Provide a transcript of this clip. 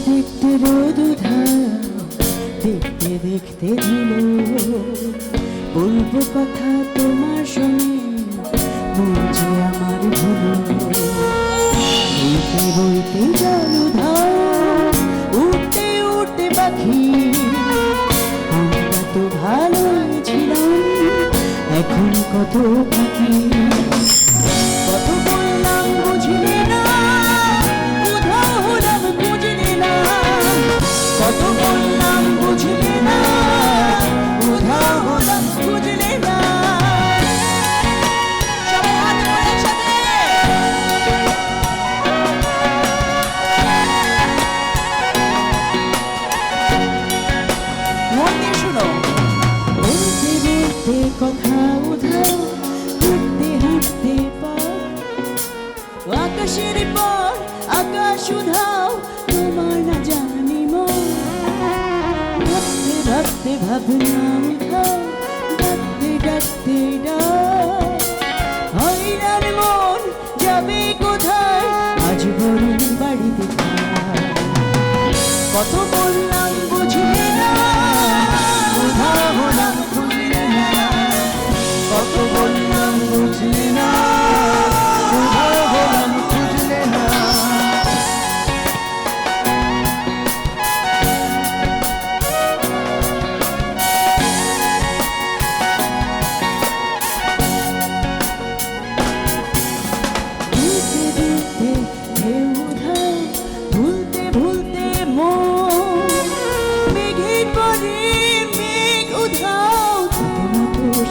দেখতে রোদ উধাও, দেখতে দেখতে ধুলো। বলবো কথা তোমার শোনে, মন যে আমার ভুলো। বইতে বইতে জল উধাও, উঠতে উঠতে পাখি। আমরা তো ভালোই ছিলাম, এখন কত ফাঁকি। কত বললাম বুঝলি না, উধাও হলাম বুঝলি না। কত বললাম বুঝলি না, উধাও হলাম বুঝলি না। সবাই হাত ধরে একসাথে। মন দিয়ে শোনো। বলতে বলতে কথা উধাও, হাঁটতে হাঁটতে পথ। আকাশের পর আকাশ উধাও, তোমার না জানি মন। ভাবতে ভাবতে ভাবনা উধাও, ডাকতে ডাকতে ডাক। হয়রান মন যাবে কোথায়, আজ বরং বাড়িতে থাক। কত বললাম বুঝলি না, উধাও হলাম বুঝলি না। কত বললাম বুঝলি না, উধাও হলাম বুঝলি না। ভুলতে ভুলতে ঢেউ উধাও, ভুলতে ভুলতে মন। মেঘের পরে মেঘ উধাও, তোমার